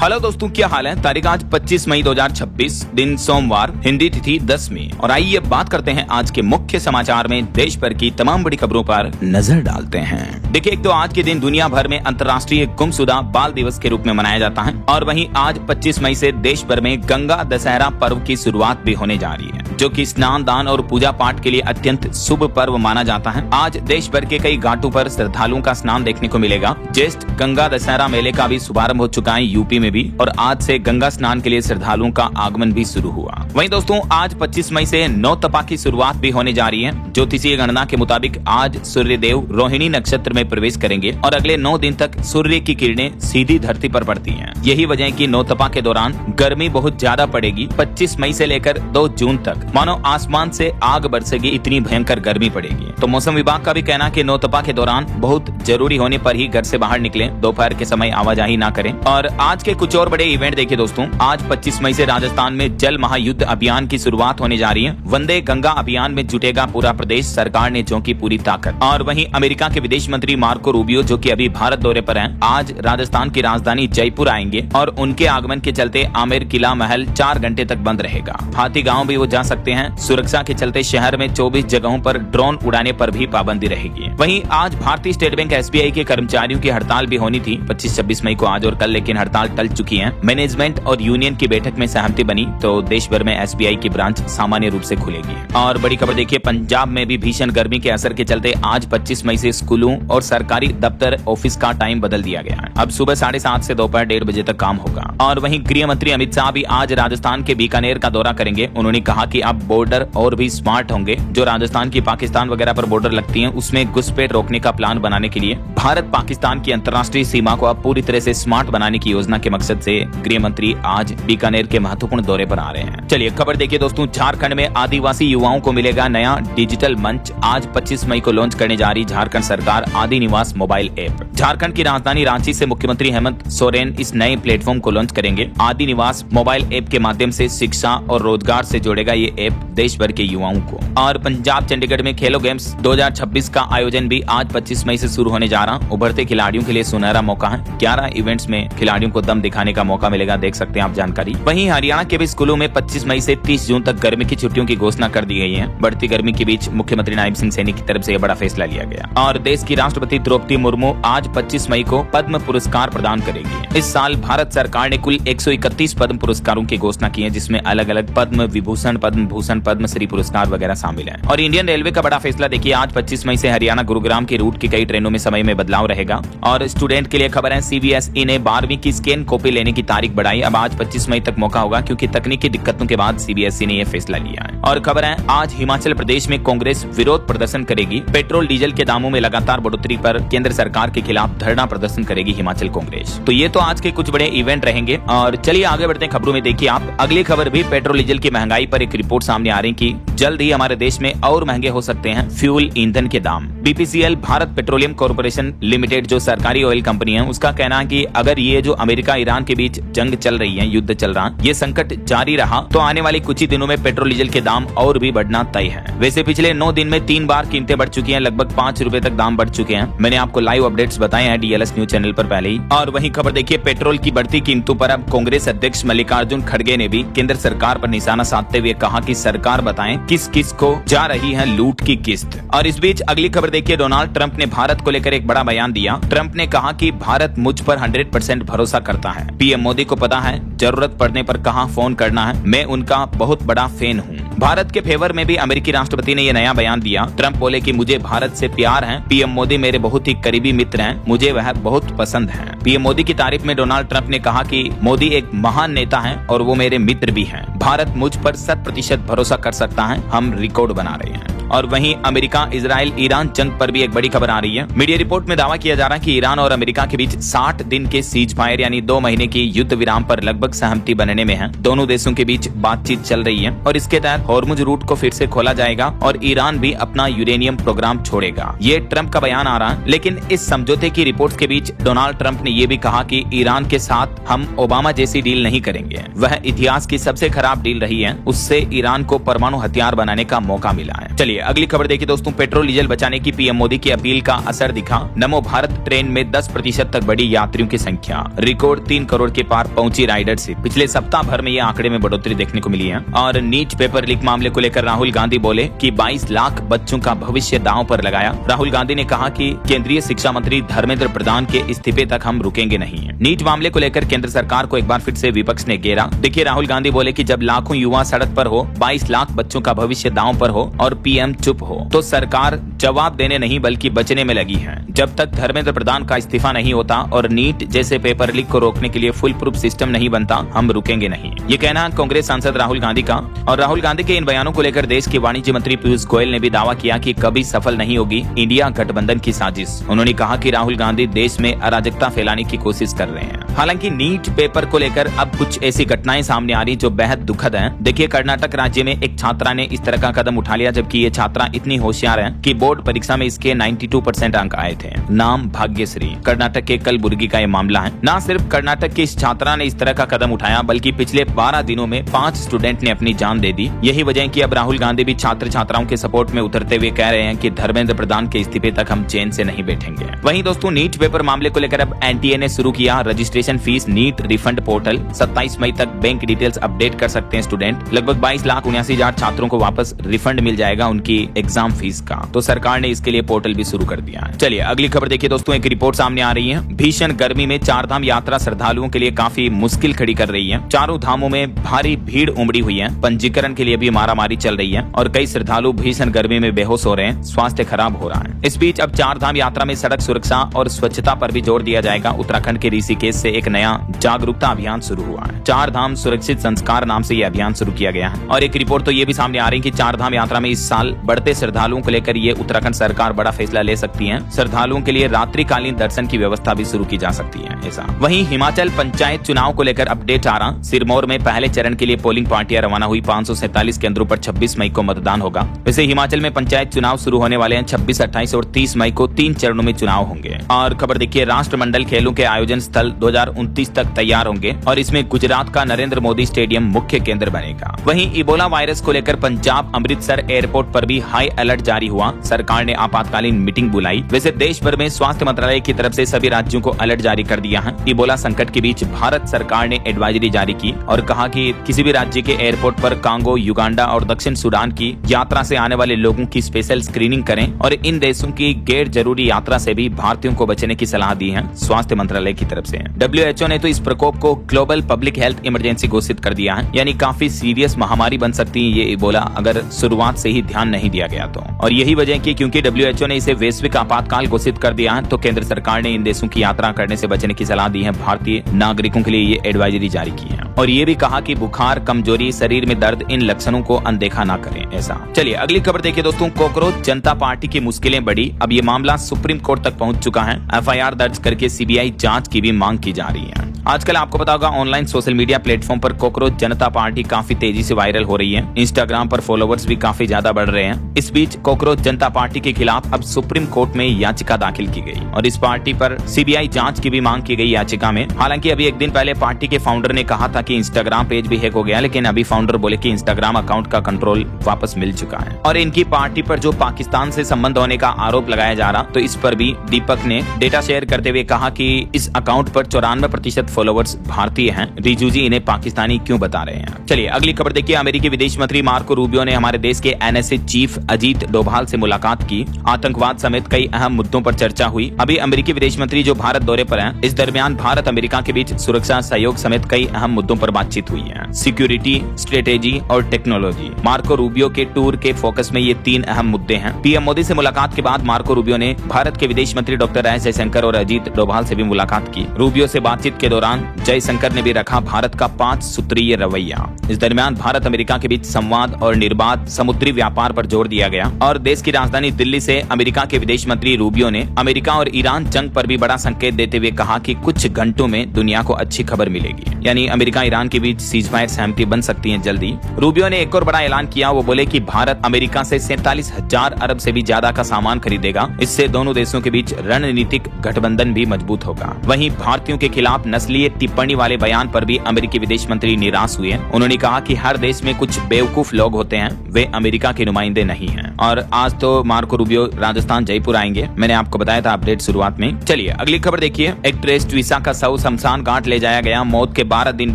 Hello दोस्तों, क्या हाल है। तारीख आज 25 मई 2026, दिन सोमवार, हिंदी तिथि 10वीं। और आइए बात करते हैं आज के मुख्य समाचार में देश भर की तमाम बड़ी खबरों पर नजर डालते हैं। देखिए, एक तो आज के दिन दुनिया भर में अंतर्राष्ट्रीय गुमशुदा बाल दिवस के रूप में मनाया जाता है और वहीं आज 25 मई से देश भर में गंगा दशहरा पर्व की शुरुआत भी होने जा रही है, जो कि स्नान, दान और पूजा पाठ के लिए अत्यंत शुभ पर्व माना जाता है। आज देश भर के कई घाटों पर श्रद्धालुओं का स्नान देखने को मिलेगा। ज्येष्ठ गंगा दशहरा मेले का भी शुभारंभ हो चुका है यूपी में भी, और आज से गंगा स्नान के लिए श्रद्धालुओं का आगमन भी शुरू हुआ। वहीं दोस्तों, आज 25 मई से नौतपा की शुरुआत भी होने जा रही है। ज्योतिषीय गणना के मुताबिक आज सूर्य देव रोहिणी नक्षत्र में प्रवेश करेंगे और अगले 9 दिन तक सूर्य की किरणें सीधी धरती पर पड़ती हैं। यही वजह है कि नौतपा के दौरान गर्मी बहुत ज्यादा पड़ेगी। 25 मई से लेकर 2 जून तक मानो आसमान से आग बरसेगी, इतनी भयंकर गर्मी पड़ेगी। तो मौसम विभाग का भी कहना कि नौतपा के दौरान बहुत जरूरी होने पर ही घर से बाहर निकलें, दोपहर के समय आवाजाही ना करें। और आज के कुछ और बड़े इवेंट देखिए दोस्तों, आज 25 मई से राजस्थान में जल महायुद्ध अभियान की शुरुआत होने जा रही है। वंदे गंगा अभियान में जुटेगा पूरा प्रदेश, सरकार ने झोंकी पूरी ताकत। और वहीं अमेरिका के विदेश मंत्री मार्को रूबियो, जो कि अभी भारत दौरे पर हैं, आज राजस्थान की राजधानी जयपुर आएंगे और उनके आगमन के चलते आमेर किला महल 4 घंटे तक बंद रहेगा। हाथी गांव भी वो जा सकते हैं। सुरक्षा के चलते शहर में 24 जगहों पर ड्रोन उड़ाने पर भी पाबंदी रहेगी। वहीं आज भारतीय स्टेट बैंक SBI के कर्मचारियों की हड़ताल भी होनी थी 25-26 मई को, आज और कल, लेकिन हड़ताल टल चुकी है। मैनेजमेंट और यूनियन की बैठक में सहमति बनी तो देश भर में SBI की ब्रांच सामान्य रूप से खुलेगी। और बड़ी खबर देखिए, पंजाब में भी भीषण गर्मी के असर के चलते आज 25 मई से स्कूलों और सरकारी दफ्तर ऑफिस का टाइम बदल दिया गया है। अब सुबह 7:30 से दोपहर 1:30 बजे तक काम होगा। और वहीं गृह मंत्री अमित शाह भी आज राजस्थान के बीकानेर का दौरा करेंगे। उन्होंने कहा कि अब बॉर्डर और भी स्मार्ट होंगे। जो राजस्थान की पाकिस्तान वगैरह पर बॉर्डर लगती है, उसमें घुसपैठ रोकने का प्लान बनाने के लिए भारत पाकिस्तान की अंतर्राष्ट्रीय सीमा को अब पूरी तरह से स्मार्ट बनाने की योजना के मकसद से गृह मंत्री आज बीकानेर के महत्वपूर्ण दौरे पर आ रहे हैं। चलिए खबर देखिए दोस्तों, झारखंड में आदिवासी युवाओं को मिलेगा नया डिजिटल मंच। आज 25 मई को लॉन्च करने जा रही झारखंड सरकार आदि निवास मोबाइल ऐप। झारखंड की राजधानी रांची से मुख्यमंत्री हेमंत सोरेन इस नए प्लेटफॉर्म को लॉन्च करेंगे। आदि निवास मोबाइल ऐप के माध्यम से शिक्षा और रोजगार से जोड़ेगा ये ऐप देश भर के युवाओं को। और पंजाब चंडीगढ़ में खेलो गेम्स 2026 का आयोजन भी आज 25 मई से शुरू होने जा रहा। उभरते खिलाड़ियों के लिए सुनहरा मौका है। 11 इवेंट्स में खिलाड़ियों को दम दिखाने का मौका मिलेगा, देख सकते हैं आप जानकारी। वहीं हरियाणा के भी स्कूलों में 25 मई से 30 जून तक गर्मी की छुट्टियों की घोषणा कर दी गई है। बढ़ती गर्मी के बीच मुख्यमंत्री नायब सिंह सैनी की तरफ से यह बड़ा फैसला लिया गया। और देश की राष्ट्रपति द्रौपदी मुर्मू आज 25 मई को पद्म पुरस्कार प्रदान करेगी। इस साल भारत सरकार ने कुल 131 पद्म पुरस्कारों की घोषणा की है, जिसमें अलग अलग पद्म विभूषण, पद्म भूषण, पद्मश्री पुरस्कार वगैरह शामिल है। और इंडियन रेलवे का बड़ा फैसला देखिए, आज 25 मई से हरियाणा गुरुग्राम के रूट की कई ट्रेनों में समय में बदलाव रहेगा। और स्टूडेंट के लिए खबर है, CBSE ने 12वीं की स्कैन कॉपी लेने की तारीख बढ़ाई। अब आज 25 मई तक मौका होगा, क्योंकि तकनीकी दिक्कतों के बाद CBSE ने यह फैसला लिया है। और खबर है, आज हिमाचल प्रदेश में कांग्रेस विरोध प्रदर्शन करेगी। पेट्रोल डीजल के दामों में लगातार बढ़ोतरी पर केंद्र सरकार के खिलाफ धरना प्रदर्शन करेगी हिमाचल कांग्रेस। तो ये तो आज के कुछ बड़े इवेंट रहेंगे। और चलिए आगे बढ़ते हैं खबरों में। देखिए आप, अगली खबर भी पेट्रोल डीजल की महंगाई पर एक रिपोर्ट सामने आ रही कि जल्द ही हमारे देश में और महंगे हो सकते हैं फ्यूल ईंधन के दाम। BPCL Bharat petroleum corporation limited, जो सरकारी ऑयल कंपनी है, उसका कहना है कि अगर ये जो अमेरिका ईरान के बीच जंग चल रही है, युद्ध चल रहा, ये संकट जारी रहा तो आने वाले कुछ ही दिनों में पेट्रोल डीजल के दाम और भी बढ़ना तय है। वैसे पिछले 9 दिन में 3 बार कीमतें बढ़ चुकी हैं, लगभग 5 रुपए तक दाम बढ़ चुके हैं। मैंने आपको लाइव अपडेट्स बताए हैं DLS न्यूज चैनल पर पहले ही। और वहीं खबर देखिए, पेट्रोल की बढ़ती कीमतों पर अब कांग्रेस अध्यक्ष मल्लिकार्जुन खड़गे ने भी केंद्र सरकार पर निशाना साधते हुए कहा कि सरकार बताएं किस किस को जा रही है लूट की किस्त। और इस बीच अगली खबर देखिए, डोनाल्ड ट्रंप ने भारत को लेकर एक बड़ा बयान दिया। ट्रंप ने कहा कि भारत मुझ पर 100% भरोसा करता है। PM मोदी को पता है जरूरत पड़ने पर कहां फोन करना है। मैं उनका बहुत बड़ा फैन हूं। भारत के फेवर में भी अमेरिकी राष्ट्रपति ने यह नया बयान दिया। ट्रंप बोले कि मुझे भारत से प्यार है। PM मोदी मेरे बहुत ही करीबी मित्र हैं, मुझे वह बहुत पसंद है। PM मोदी की तारीफ में डोनाल्ड ट्रंप ने कहा कि मोदी एक महान नेता हैं और वो मेरे मित्र भी हैं। भारत मुझ पर 100% भरोसा कर सकता है। हम रिकॉर्ड बना रहे हैं। और वहीं अमेरिका इजराइल ईरान जंग पर भी एक बड़ी खबर आ रही है। मीडिया रिपोर्ट में दावा किया जा रहा है कि ईरान और अमेरिका के बीच 60 दिन के सीज फायर यानी 2 महीने की युद्ध विराम पर लगभग सहमति बनने में है। दोनों देशों के बीच बातचीत चल रही है और इसके तहत हॉर्मुज रूट को फिर से खोला जाएगा और ईरान भी अपना यूरेनियम प्रोग्राम छोड़ेगा। ये ट्रंप का बयान आ रहा है। लेकिन इस समझौते की रिपोर्ट्स के बीच डोनाल्ड ट्रंप ने यह भी कहा कि ईरान के साथ हम ओबामा जैसी डील नहीं करेंगे। वह इतिहास की सबसे खराब डील रही है। उससे ईरान को परमाणु हथियार बनाने का मौका मिला है। चलिए चलिए अगली खबर देखिए दोस्तों, पेट्रोल डीजल बचाने की पीएम मोदी की अपील का असर दिखा। नमो भारत ट्रेन में 10% तक बढ़ी यात्रियों की संख्या, रिकॉर्ड 3 करोड़ के पार पहुंची राइडरशिप। पिछले सप्ताह भर में ये आंकड़े में बढ़ोतरी देखने को मिली है। और नीट पेपर लीक मामले को लेकर राहुल गांधी बोले कि 22 लाख बच्चों का भविष्य दांव पर लगाया। राहुल गांधी ने कहा कि केंद्रीय शिक्षा मंत्री धर्मेंद्र प्रधान के इस्तीफे तक हम रुकेंगे नहीं। नीट मामले को लेकर केंद्र सरकार को एक बार फिर से विपक्ष ने घेरा। देखिए राहुल गांधी बोले कि जब लाखों युवा सड़क पर हो, 22 लाख बच्चों का भविष्य दांव पर हो और पीएम चुप हो, तो सरकार जवाब देने नहीं बल्कि बचने में लगी है। जब तक धर्मेंद्र प्रधान का इस्तीफा नहीं होता और नीट जैसे पेपर लीक को रोकने के लिए फुल प्रूफ सिस्टम नहीं बनता, हम रुकेंगे नहीं। ये कहना कांग्रेस सांसद राहुल गांधी का। और राहुल गांधी के इन बयानों को लेकर देश के वाणिज्य मंत्री पीयूष गोयल ने भी दावा किया कि कभी सफल नहीं होगी इंडिया गठबंधन की साजिश। उन्होंने कहा कि राहुल गांधी देश में अराजकता फैलाने की कोशिश कर रहे हैं। हालांकि नीट पेपर को लेकर अब कुछ ऐसी घटनाएं सामने आ रही जो बेहद दुखद हैं। देखिए कर्नाटक राज्य में एक छात्रा ने इस तरह का कदम उठा लिया, जबकि ये छात्रा इतनी होशियार है कि बोर्ड परीक्षा में इसके 92% अंक आए थे। नाम भाग्यश्री, कर्नाटक के कलबुर्गी का ये मामला है। न सिर्फ कर्नाटक की इस छात्रा ने इस तरह का कदम उठाया, बल्कि पिछले 12 दिनों में 5 स्टूडेंट ने अपनी जान दे दी। यही वजह है कि अब राहुल गांधी भी छात्र छात्राओं के सपोर्ट में उतरते हुए कह रहे हैं कि धर्मेंद्र प्रधान के इस्तीफे तक हम चैन से नहीं बैठेंगे। वहीं दोस्तों नीट पेपर मामले को लेकर अब एनटीए ने शुरू किया registration fee NEET refund portal. 27 मई तक बैंक डिटेल्स अपडेट कर सकते हैं स्टूडेंट। लगभग 22,79,000 छात्रों को वापस रिफंड मिल जाएगा उनकी एग्जाम फीस का। तो सरकार ने इसके लिए पोर्टल भी शुरू कर दिया है। चलिए अगली खबर देखिए दोस्तों, एक रिपोर्ट सामने आ रही है। भीषण गर्मी में चारधाम यात्रा श्रद्धालुओं के लिए काफी मुश्किल खड़ी कर रही है। चारों धामों में भारी भीड़ उमड़ी हुई है। पंजीकरण के लिए भी मारामारी चल रही है और कई श्रद्धालु भीषण गर्मी में बेहोश हो रहे हैं, स्वास्थ्य खराब हो रहा है। इस बीच अब चारधाम यात्रा में सड़क सुरक्षा और स्वच्छता पर भी जोर दिया जाएगा। उत्तराखंड के ऋषिकेश से एक नया जागरूकता अभियान शुरू हुआ है। चार धाम सुरक्षित संस्कार नाम से यह अभियान शुरू किया गया है। और एक रिपोर्ट तो ये भी सामने आ रही है कि चार धाम यात्रा में इस साल बढ़ते श्रद्धालुओं को लेकर ये उत्तराखंड सरकार बड़ा फैसला ले सकती है। श्रद्धालुओं के लिए रात्रिकालीन दर्शन की व्यवस्था भी शुरू की जा सकती है ऐसा। वहीं हिमाचल पंचायत चुनाव को लेकर अपडेट आ रहा। सिरमौर में पहले चरण के लिए पोलिंग पार्टियां रवाना हुई। 547 केंद्रों पर 26 मई को मतदान होगा। वैसे हिमाचल में पंचायत चुनाव शुरू होने वाले हैं। 26, 28 और 30 मई को 3 चरणों में चुनाव होंगे। और खबर देखिए, राष्ट्रमंडल खेलों के आयोजन स्थल 2029 तक तैयार होंगे और इसमें गुजरात का नरेंद्र मोदी स्टेडियम मुख्य केंद्र बनेगा। वहीं इबोला वायरस को लेकर पंजाब अमृतसर एयरपोर्ट पर भी हाई अलर्ट जारी हुआ। सरकार ने आपातकालीन मीटिंग बुलाई। वैसे देश भर में स्वास्थ्य मंत्रालय की तरफ से सभी राज्यों को अलर्ट जारी कर दिया है। इबोला संकट के बीच भारत सरकार ने एडवाइजरी जारी की और कहा कि किसी भी राज्य के एयरपोर्ट पर कांगो, युगांडा और दक्षिण सूडान की यात्रा से आने वाले लोगों की स्पेशल स्क्रीनिंग करें और इन देशों की गैर जरूरी यात्रा से भी भारतीयों को बचने की सलाह दी है स्वास्थ्य मंत्रालय की तरफ से। WHO ने तो इस प्रकोप को ग्लोबल पब्लिक हेल्थ इमरजेंसी घोषित कर दिया है, यानी काफी सीरियस महामारी बन सकती है ये इबोला अगर शुरुआत से ही ध्यान नहीं दिया गया तो। और यही वजह है कि क्योंकि WHO ने इसे वैश्विक आपातकाल घोषित कर दिया है, तो केंद्र सरकार ने इन देशों की यात्रा करने से बचने की सलाह दी है। भारतीय नागरिकों के लिए ये एडवाइजरी जारी की है और ये भी कहा कि बुखार, कमजोरी, शरीर में दर्द, इन लक्षणों को अनदेखा ना करें ऐसा। चलिए अगली खबर देखिए दोस्तों, कॉकरोच जनता पार्टी की मुश्किलें बढ़ी। अब ये मामला सुप्रीम कोर्ट तक पहुंच चुका है। FIR दर्ज करके CBI जांच की भी मांग की जा रही है। आजकल आपको पता होगा ऑनलाइन सोशल मीडिया प्लेटफॉर्म पर कॉकरोच जनता पार्टी काफी तेजी से वायरल हो रही है। इंस्टाग्राम पर फॉलोवर्स भी काफी ज्यादा बढ़ रहे हैं। इस बीच कॉकरोच जनता पार्टी के खिलाफ अब सुप्रीम कोर्ट में याचिका दाखिल की गई और इस पार्टी पर CBI जांच की भी मांग की गई याचिका में। हालांकि अभी एक दिन पहले पार्टी के फाउंडर ने कहा था कि इंस्टाग्राम पेज भी हैक हो गया, लेकिन अभी फाउंडर बोले कि इंस्टाग्राम अकाउंट का कंट्रोल वापस मिल चुका है। और इनकी पार्टी पर जो पाकिस्तान से संबंध होने का आरोप लगाया जा रहा, तो इस पर भी दीपक ने डेटा शेयर करते हुए कहा कि इस अकाउंट पर 94% फॉलोवर्स भारतीय हैं। रिजू जी इन्हें पाकिस्तानी क्यों बता रहे हैं। चलिए अगली खबर देखिए, अमेरिकी विदेश मंत्री मार्को रूबियो ने हमारे देश के NSA चीफ अजीत डोभाल से मुलाकात की। आतंकवाद समेत कई अहम मुद्दों पर चर्चा हुई। अभी अमेरिकी विदेश मंत्री जो भारत दौरे पर हैं, इस दरमियान भारत अमेरिका के बीच सुरक्षा सहयोग समेत कई अहम मुद्दों पर बातचीत हुई है। सिक्योरिटी, स्ट्रेटेजी और टेक्नोलॉजी। मार्को रूबियो के टूर के फोकस में ये 3 अहम मुद्दे हैं। PM मोदी से मुलाकात के बाद मार्को रूबियो ने भारत के विदेश मंत्री डॉक्टर एस जयशंकर और अजीत डोभाल से भी मुलाकात की। रूबियो से बातचीत के दौरान जयशंकर ने भी रखा भारत का 5 सूत्रीय रवैया। इस दरमियान भारत अमेरिका के बीच संवाद और निर्बाध समुद्री व्यापार पर जोर दिया गया और देश की राजधानी दिल्ली से अमेरिका के विदेश मंत्री रूबियो ने अमेरिका और ईरान जंग पर भी बड़ा संकेत देते हुए कहा कि कुछ घंटों में दुनिया को अच्छी खबर मिलेगी, यानी अमेरिका ईरान के बीच सीजफायर सहमति बन सकती है जल्दी। रूबियो ने एक और बड़ा ऐलान किया। वो बोले कि भारत अमेरिका से 47,000 अरब से भी ज्यादा का सामान खरीदेगा। इससे दोनों देशों के बीच रणनीतिक गठबंधन भी मजबूत होगा। वहीं भारतीयों के खिलाफ नस्ली लिए टिप्पणी वाले बयान पर भी अमेरिकी विदेश मंत्री निराश हुए। उन्होंने कहा कि हर देश में कुछ बेवकूफ लोग होते हैं, वे अमेरिका के नुमाइंदे नहीं हैं। और आज तो मार्को रूबियो राजस्थान जयपुर आएंगे, मैंने आपको बताया था अपडेट शुरुआत में। चलिए अगली खबर देखिए। एक्ट्रेस ट्विसा का शव शमशान घाट ले जाया गया। मौत के 12 दिन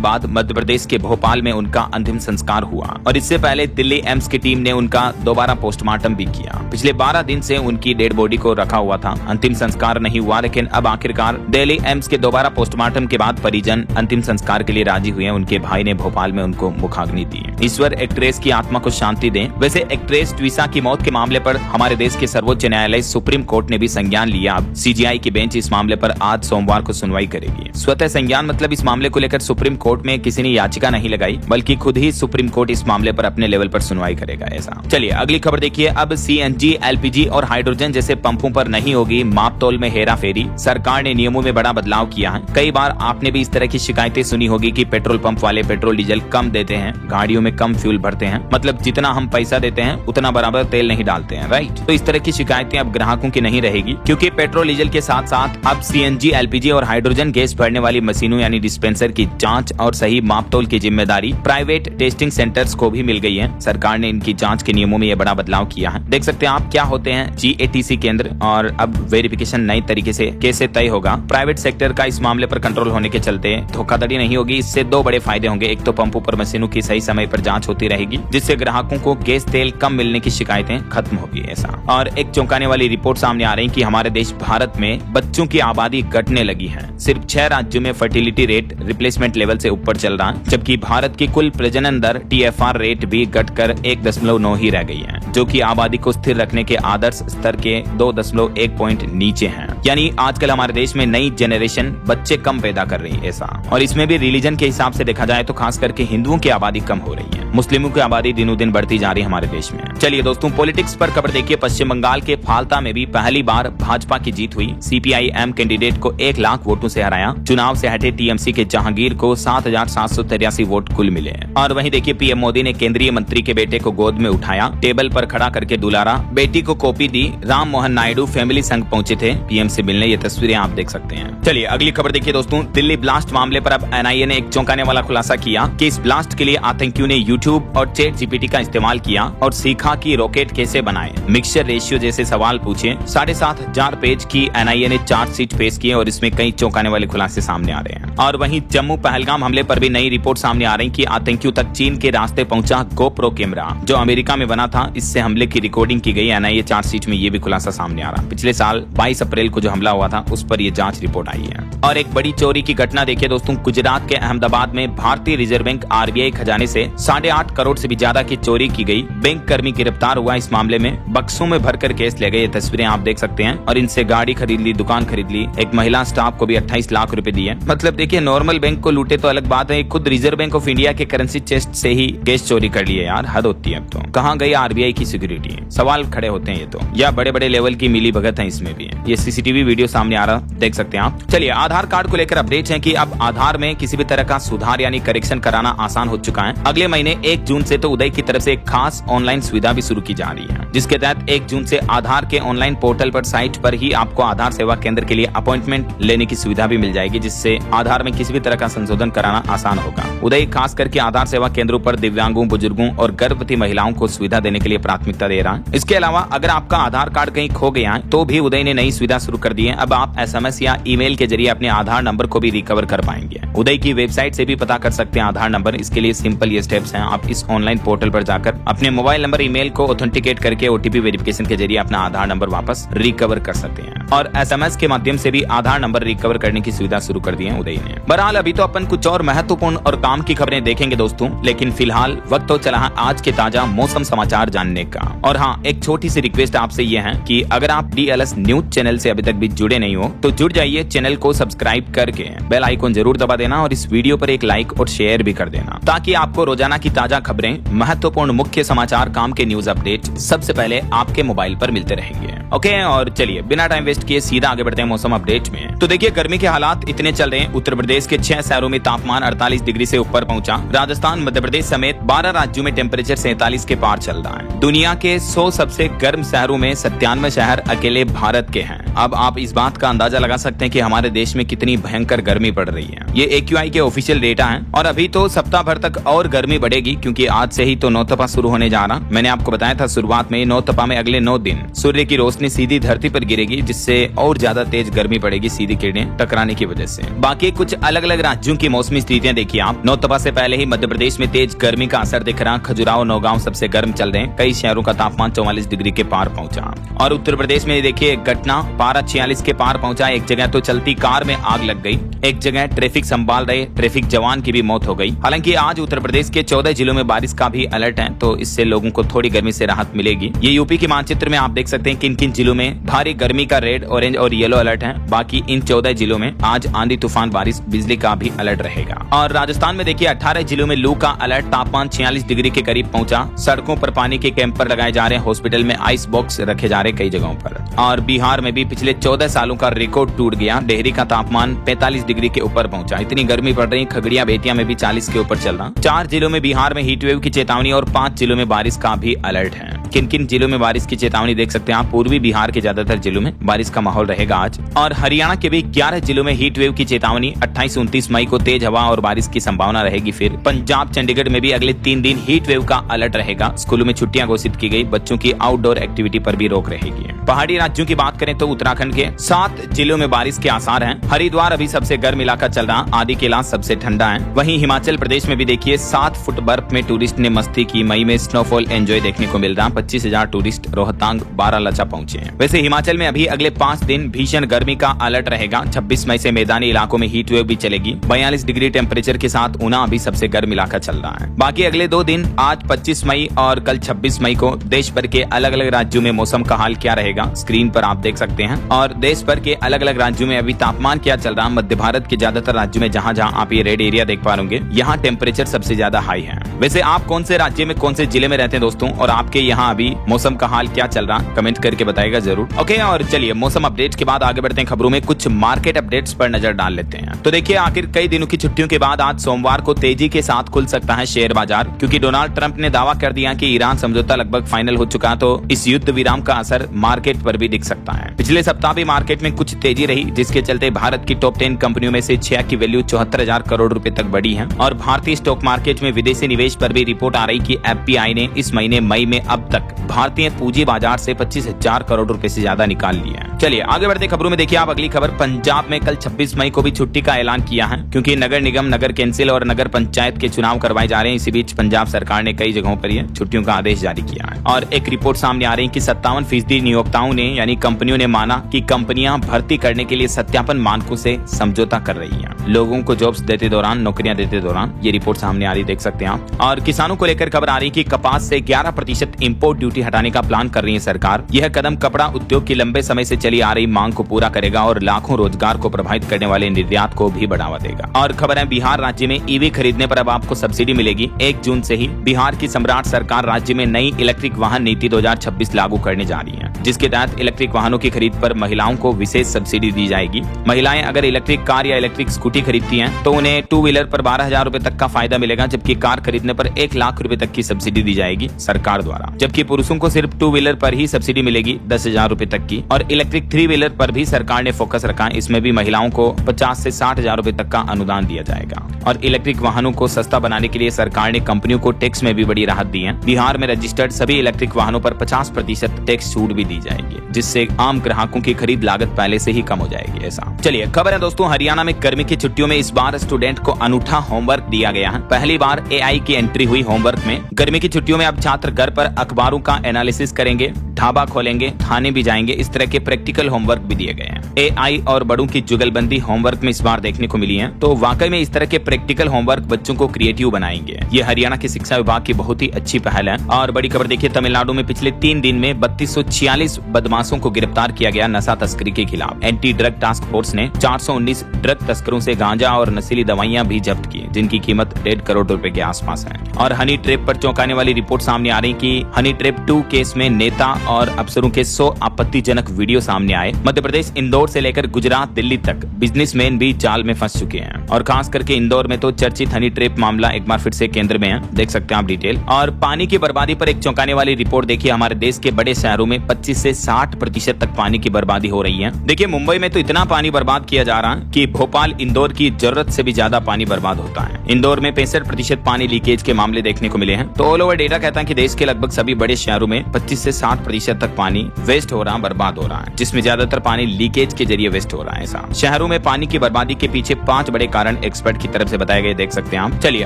बाद मध्य प्रदेश के भोपाल में उनका अंतिम संस्कार हुआ और इससे पहले दिल्ली एम्स की टीम ने उनका दोबारा पोस्टमार्टम भी किया। पिछले 12 दिन से उनकी डेड बॉडी को रखा हुआ था। अंतिम संस्कार नहीं हुआ, लेकिन अब आखिरकार दिल्ली एम्स के दोबारा पोस्टमार्टम के बाद परिजन अंतिम संस्कार के लिए राजी हुए। उनके भाई ने भोपाल में उनको मुखाग्नि दी। ईश्वर एक्ट्रेस की आत्मा को शांति दे। वैसे एक्ट्रेस ट्विसा की मौत के मामले पर हमारे देश के सर्वोच्च न्यायालय सुप्रीम कोर्ट ने भी संज्ञान लिया। अब सीजीआई की बेंच इस मामले पर आज सोमवार को सुनवाई करेगी। स्वतः संज्ञान मतलब इस मामले को लेकर सुप्रीम कोर्ट में किसी ने याचिका नहीं लगाई, बल्कि खुद ही सुप्रीम कोर्ट इस मामले पर अपने लेवल पर सुनवाई करेगा। ऐसा चलिए अगली खबर देखिए। अब सीएनजी, एलपीजी और हाइड्रोजन जैसे पंपों पर नहीं होगी मापतोल में हेरा फेरी। सरकार ने नियमों में बड़ा बदलाव किया है। कई बार आपने भी इस तरह की शिकायतें सुनी होगी कि पेट्रोल पंप वाले पेट्रोल डीजल कम देते हैं, गाड़ियों में कम फ्यूल भरते हैं, मतलब जितना हम पैसा देते हैं उतना बराबर तेल नहीं डालते हैं, राइट। तो इस तरह की शिकायतें अब ग्राहकों की नहीं रहेगी, क्योंकि पेट्रोल डीजल के साथ साथ अब सीएनजी, एलपीजी और हाइड्रोजन गैस भरने वाली मशीनों यानी डिस्पेंसर की जांच और सही मापतोल की जिम्मेदारी प्राइवेट टेस्टिंग सेंटर्स को भी मिल गई है। सरकार ने इनकी जांच के नियमों में यह बड़ा बदलाव किया है। देख सकते हैं आप क्या होते हैं जीएटीसी केंद्र, और अब वेरिफिकेशन नई तरीके से कैसे तय होगा। प्राइवेट सेक्टर का इस मामले पर कंट्रोल होने के चलते धोखाधड़ी नहीं होगी। इससे दो बड़े फायदे होंगे। एक तो पंपों पर मशीनों की सही समय पर जांच होती रहेगी, जिससे ग्राहकों को गैस तेल कम मिलने की शिकायतें खत्म होगी। ऐसा और एक चौंकाने वाली रिपोर्ट सामने आ रही है कि हमारे देश भारत में बच्चों की आबादी घटने लगी है। सिर्फ 6 राज्यों में फर्टिलिटी रेट रिप्लेसमेंट लेवल से ऊपर चल रहा है, जबकि भारत की कुल प्रजनन दर TFR रेट भी घटकर 1.9 ही रह गई है, जो कि आबादी को स्थिर रखने के आदर्श स्तर के 2.1 पॉइंट नीचे है। यानी आजकल हमारे देश में नई जनरेशन बच्चे कम पैदा कर रही है। ऐसा और इसमें भी रिलीजन के हिसाब से देखा जाए तो खास करके हिंदुओं की आबादी कम हो रही है, मुस्लिमों की आबादी दिनों दिन बढ़ती जा रही है हमारे देश में। चलिए दोस्तों पॉलिटिक्स पर खबर देखिए। पश्चिम बंगाल के फाल्ता में भी पहली बार भाजपा की जीत हुई। CPIM कैंडिडेट को 1 लाख वोटों से हराया। चुनाव से हटे TMC के जहांगीर को 7,783 वोट कुल मिले। और वहीं देखिए पीएम मोदी ने केंद्रीय मंत्री के बेटे को गोद में उठाया, टेबल पर खड़ा करके दुलारा, बेटी को कॉपी दी। राम मोहन नायडू फैमिली संग पहुंचे थे पीएम से मिलने। ये तस्वीरें आप देख सकते हैं। चलिए अगली खबर देखिए दोस्तों। दिल्ली ब्लास्ट मामले पर अब NIA ने एक चौंकाने वाला खुलासा किया कि इस ब्लास्ट के लिए आतंकियों ने YouTube और ChatGPT का इस्तेमाल किया और सीखा कि रॉकेट कैसे बनाए, मिक्सचर रेशियो जैसे सवाल पूछे। 7,500 पेज की NIA ने चार्जशीट पेश की और इसमें कई चौंकाने वाले खुलासे सामने आ रहे हैं। और वहीं जम्मू पहलगाम हमले पर भी नई रिपोर्ट सामने आ रही कि आतंकियों तक चीन के रास्ते पहुंचा GoPro कैमरा, जो अमेरिका में बना था। इससे हमले की रिकॉर्डिंग की गई। NIA चार्जशीट में ये भी खुलासा सामने आ रहा। पिछले साल 22 अप्रैल को जो हमला हुआ था उस पर यह जांच रिपोर्ट आई है। और एक बड़ी चोरी की घटना देखिए दोस्तों। गुजरात के अहमदाबाद में भारतीय रिजर्व बैंक RBI खजाने से 8.5 करोड़ से भी ज्यादा की चोरी की गई। बैंक कर्मी गिरफ्तार हुआ। इस मामले में बक्सों में भरकर केस ले गए। तस्वीरें आप देख सकते हैं। और इनसे गाड़ी खरीद ली, दुकान खरीद ली। एक महिला स्टाफ को भी 28 लाख रुपए दिए। मतलब देखिए नॉर्मल बैंक को लूटे तो अलग बात है, खुद रिजर्व बैंक ऑफ इंडिया के करेंसी चेस्ट से ही केस चोरी कर लिए। यार हद होती है। अब तो कहाँ गई RBI की सिक्योरिटी? सवाल खड़े होते हैं ये तो। या बड़े बड़े लेवल की मिली भगत है इसमें भी। ये CCTV वीडियो सामने आ रहा, देख सकते हैं आप। चलिए आधार कार्ड को लेकर अपडेट है कि अब आधार में किसी भी तरह का सुधार यानी करेक्शन कराना आसान हो चुका है। अगले महीने 1 जून से तो उदय की तरफ से एक खास ऑनलाइन सुविधा भी शुरू की जा रही है, जिसके तहत 1 जून से आधार के ऑनलाइन पोर्टल पर साइट पर ही आपको आधार सेवा केंद्र के लिए अपॉइंटमेंट लेने की सुविधा भी मिल जाएगी, जिससे आधार में किसी भी तरह का संशोधन कराना आसान होगा। उदय खास करके आधार सेवा केंद्रों पर दिव्यांगों, बुजुर्गों और गर्भवती महिलाओं को सुविधा देने के लिए प्राथमिकता दे रहा है। इसके अलावा अगर आपका आधार कार्ड कहीं खो गया है तो भी उदय ने नई सुविधा शुरू कर दी है। अब आप SMS या ईमेल के जरिए अपने आधार नंबर को भी रिकवर कर पाएंगे। उदय की वेबसाइट से भी पता कर सकते हैं आधार नंबर। इसके लिए सिंपल ये स्टेप्स हैं। आप इस ऑनलाइन पोर्टल पर जाकर अपने मोबाइल नंबर, ईमेल को ऑथेंटिकेट करके OTP वेरिफिकेशन के जरिए अपना आधार नंबर वापस रिकवर कर सकते हैं। और SMS के माध्यम से भी आधार नंबर रिकवर करने की सुविधा शुरू कर दी है उदय ने। बहरहाल अभी तो अपन कुछ और महत्वपूर्ण और काम की खबरें देखेंगे दोस्तों, लेकिन फिलहाल वक्त तो चला है आज के ताजा मौसम समाचार जानने का। और हाँ, एक छोटी सी रिक्वेस्ट आपसे ये है कि अगर आप DLS न्यूज चैनल से अभी तक भी जुड़े नहीं हो तो जुड़ जाइए। चैनल को सब्सक्राइब करके बेल आइकन जरूर दबा देना और इस वीडियो पर एक लाइक और शेयर भी कर देना, ताकि आपको रोजाना की ताजा खबरें, महत्वपूर्ण मुख्य समाचार, काम के न्यूज अपडेट सबसे पहले आपके मोबाइल पर मिलते रहेंगे। ओके, और चलिए बिना टाइम वेस्ट किए सीधा आगे बढ़ते हैं मौसम अपडेट में। तो देखिए गर्मी के हालात इतने चल रहे हैं। उत्तर प्रदेश के 6 शहरों में तापमान 48 डिग्री से ऊपर पहुंचा। राजस्थान, मध्य प्रदेश समेत 12 राज्यों में टेम्परेचर 47 के पार चल रहा है। दुनिया के 100 सबसे गर्म शहरों में 97 शहर अकेले भारत के हैं। अब आप इस बात का अंदाजा लगा सकते हैं कि हमारे देश में कितनी भयंकर गर्मी पड़ रही है। ये AQI के ऑफिशियल डेटा है और अभी तो सप्ताह भर तक और गर्मी बढ़ेगी, क्योंकि आज से ही तो नौतपा शुरू होने जा रहा। मैंने आपको बताया था शुरुआत में, नौतपा में अगले 9 दिन सूर्य की रोशनी सीधी धरती पर गिरेगी, जिससे और ज्यादा तेज गर्मी पड़ेगी सीधी किरणें टकराने की वजह से। बाकी कुछ अलग अलग राज्यों की मौसमी स्थितियां देखिए आप। नौतपा से पहले ही मध्य प्रदेश में तेज गर्मी का असर दिख रहा। खजुराहो, नौगांव सबसे गर्म चल रहे हैं। कई शहरों का तापमान 44 डिग्री के पार पहुंचा। और उत्तर प्रदेश में देखिए घटना, पारा 46 के पार पहुंचा। एक जगह तो चलती कार में आग लग गई, एक जगह ट्रैफिक संभाल रहे ट्रैफिक जवान की भी मौत हो गई। हालांकि आज उत्तर प्रदेश के 14 जिलों में बारिश का भी अलर्ट है, तो इससे लोगों को थोड़ी गर्मी से राहत मिलेगी। ये यूपी के मानचित्र में आप देख सकते हैं किन किन जिलों में भारी गर्मी का रेड, ऑरेंज और येलो अलर्ट है। बाकी इन 14 जिलों में आज आंधी तूफान, बारिश, बिजली का भी अलर्ट रहेगा। और राजस्थान में देखिए 18 जिलों में लू का अलर्ट, तापमान 46 डिग्री के करीब पहुंचा। सड़कों पर पानी के कैंपर लगाए जा रहे हैं, हॉस्पिटल में आइस बॉक्स रखे जा रहे कई जगहों पर। और बिहार में भी पिछले 14 सालों का रिकॉर्ड टूट गया। डेहरी का तापमान 45 डिग्री के ऊपर पहुंचा। इतनी गर्मी पड़ रही, खगड़िया बेतिया में भी 40 के ऊपर चल रहा। 4 जिलों में बिहार में हीट वेव की चेतावनी और 5 जिलों में बारिश का भी अलर्ट है। किन किन जिलों में बारिश की चेतावनी देख सकते हैं आप। पूर्वी बिहार के ज्यादातर जिलों में बारिश का माहौल रहेगा आज। और हरियाणा के भी 11 जिलों में हीट वेव की चेतावनी। 28-29 मई को तेज हवा और बारिश की संभावना रहेगी। फिर पंजाब, चंडीगढ़ में भी अगले 3 दिन हीट वेव का अलर्ट रहेगा। स्कूलों में छुट्टियां घोषित की गई। बच्चों की आउटडोर एक्टिविटी पर भी रोक रहेगी। पहाड़ी राज्यों की बात करें तो उत्तराखंड के 7 जिलों में बारिश के आसार हैं। हरिद्वार अभी सबसे गर्म इलाका चल रहा, आदि कैलाश सबसे ठंडा है। वहीं हिमाचल प्रदेश में भी देखिए 7 फुट बर्फ में टूरिस्ट ने मस्ती की। मई में स्नोफॉल एंजॉय देखने को मिल रहा। 25,000 टूरिस्ट रोहतांग, बारालाचा पहुंचे हैं। वैसे हिमाचल में अभी अगले 5 दिन भीषण गर्मी का अलर्ट रहेगा। 26 मई से मैदानी इलाकों में हीट वेव भी चलेगी। 42 डिग्री टेम्परेचर के साथ ऊना अभी सबसे गर्म इलाका चल रहा है। बाकी अगले 2 दिन, आज 25 मई और कल 26 मई को देश भर के अलग अलग राज्यों में मौसम का हाल क्या रहेगा स्क्रीन पर आप देख सकते हैं। और देश भर के अलग अलग राज्यों में अभी तापमान क्या चल रहा। मध्य भारत के ज्यादातर राज्यों में जहां जहां आप ये रेड एरिया देख पा रहे, यहाँ टेम्परेचर सबसे ज्यादा हाई है। वैसे आप कौन से राज्य में, कौन से जिले में रहते हैं दोस्तों, और आपके यहाँ अभी मौसम का हाल क्या चल रहा, कमेंट करके बताएगा जरूर। ओके, और चलिए मौसम अपडेट के बाद आगे बढ़ते हैं खबरों में। कुछ मार्केट अपडेट्स पर नजर डाल लेते हैं। तो देखिए आखिर कई दिनों की छुट्टियों के बाद आज सोमवार को तेजी के साथ खुल सकता है शेयर बाजार, क्योंकि डोनाल्ड ट्रंप ने दावा कर दिया कि ईरान समझौता लगभग फाइनल हो चुका, तो इस युद्ध विराम का असर मार्केट पर भी दिख सकता है। पिछले सप्ताह भी मार्केट में कुछ तेजी रही, जिसके चलते भारत की टॉप 10 कंपनियों में से 6 की वैल्यू 74,000 करोड़ रुपए तक बढ़ी है। और भारतीय स्टॉक मार्केट में विदेशी निवेश पर भी रिपोर्ट आ रही कि FPI ने इस महीने मई में अब तक भारतीय पूंजी बाजार से 25,000 करोड़ रुपए से ज्यादा निकाल लिया है। चलिए आगे बढ़ते खबरों में। देखिए आप अगली खबर, पंजाब में कल 26 मई को भी छुट्टी का ऐलान किया है, क्योंकि नगर निगम, नगर कैंसिल और नगर पंचायत के चुनाव करवाए जा रहे हैं। इसी बीच पंजाब सरकार ने कई जगहों पर छुट्टियों का आदेश जारी किया है। और एक रिपोर्ट सामने आ रही है कि 57% नियोक्ताओं ने, यानी कंपनियों ने माना कि कंपनियां भर्ती करने के लिए सत्यापन मानकों से समझौता कर रही हैं। लोगों को जॉब्स देते दौरान, नौकरियां देते दौरान, ये रिपोर्ट सामने आ रही देख सकते हैं आप। और किसानों को लेकर खबर आ रही कि कपास से 11% इंपोर्ट ड्यूटी हटाने का प्लान कर रही है सरकार। यह कदम कपड़ा उद्योग की लंबे समय से चली आ रही मांग को पूरा करेगा और लाखों रोजगार को प्रभावित करने वाले निर्यात को भी बढ़ावा देगा। और खबर है बिहार राज्य में ईवी खरीदने पर अब आपको सब्सिडी मिलेगी। 1 जून से ही बिहार की सम्राट सरकार राज्य में नई इलेक्ट्रिक वाहन नीति 2026 लागू करने जा रही है, जिसके तहत इलेक्ट्रिक वाहनों की खरीद पर महिलाओं को विशेष सब्सिडी दी जाएगी। महिलाएं अगर इलेक्ट्रिक कार या इलेक्ट्रिक स्कूटी खरीदती हैं तो उन्हें 2 व्हीलर पर 12,000 रुपए तक का फायदा मिलेगा, जबकि कार खरीदने पर 1 लाख रुपए तक की सब्सिडी दी जाएगी सरकार द्वारा। जबकि पुरुषों को सिर्फ 2 व्हीलर पर ही सब्सिडी मिलेगी 10,000 रुपए तक की। और इलेक्ट्रिक 3 व्हीलर पर भी सरकार ने फोकस रखा, इसमें भी महिलाओं को 50 से 60,000 रुपए तक का अनुदान दिया जाएगा। और इलेक्ट्रिक वाहनों को सस्ता बनाने के लिए सरकार ने कंपनियों को टैक्स में भी बड़ी राहत दी है। बिहार में रजिस्टर्ड सभी इलेक्ट्रिक वाहनों पर 50% टैक्स छूट भी दी जाएगी, जिससे आम ग्राहकों की खरीद लागत पहले से ही कम हो जाएगी। ऐसा चलिए खबर है दोस्तों, हरियाणा में गर्मी की छुट्टियों में इस बार स्टूडेंट को अनूठा होमवर्क दिया गया है। पहली बार AI की एंट्री हुई होमवर्क में। गर्मी की छुट्टियों में अब छात्र घर पर अखबारों का एनालिसिस करेंगे, ढाबा खोलेंगे, थाने भी जाएंगे। इस तरह के प्रैक्टिकल होमवर्क भी दिए गए हैं। AI और बड़ों की जुगलबंदी होमवर्क में इस बार देखने को मिली है, तो वाकई में इस तरह के प्रैक्टिकल होमवर्क बच्चों को क्रिएटिव बनाएंगे। ये हरियाणा की शिक्षा विभाग की बहुत ही अच्छी पहल है। और बड़ी खबर देखिए, तमिलनाडु में पिछले 3 दिन में 3246 बदमाशों को गिरफ्तार किया गया नशा तस्करी के खिलाफ। एंटी ड्रग टास्क फोर्स ने 419 ड्रग तस्करों से गांजा और नशीली दवाइयां भी जब्त की, जिनकी कीमत 1.5 करोड़ रुपए के आसपास आसपास है। और हनी ट्रैप पर चौंकाने वाली रिपोर्ट सामने आ रही कि हनी ट्रैप 2 केस में नेता और अफसरों के 100 आपत्तिजनक वीडियो सामने आए। मध्य प्रदेश इंदौर से लेकर गुजरात दिल्ली तक बिजनेसमैन भी जाल में फंस चुके हैं और खास करके इंदौर में तो चर्चित हनी ट्रैप मामला एक बार फिर से केंद्र में है, देख सकते हैं आप डिटेल। और पानी की बर्बादी पर एक चौंकाने वाली रिपोर्ट देखिए, हमारे देश के बड़े शहरों में 25 से 60% तक पानी की बर्बादी हो रही है। देखिए मुंबई में तो इतना पानी बर्बाद किया जा रहा है कि भोपाल इंदौर की जरूरत से भी ज्यादा पानी बर्बाद होता है। इंदौर में 65% पानी लीकेज के मामले देखने को मिले हैं। तो ऑल ओवर डेटा कहता है कि देश के लगभग सभी बड़े शहरों में 25 से 60% तक पानी वेस्ट हो रहा, बर्बाद हो रहा है, जिसमें ज्यादातर पानी लीकेज के जरिए वेस्ट हो रहा है। ऐसा शहरों में पानी की बर्बादी के पीछे 5 बड़े कारण एक्सपर्ट की तरफ से बताए गए, देख सकते हैं आप। चलिए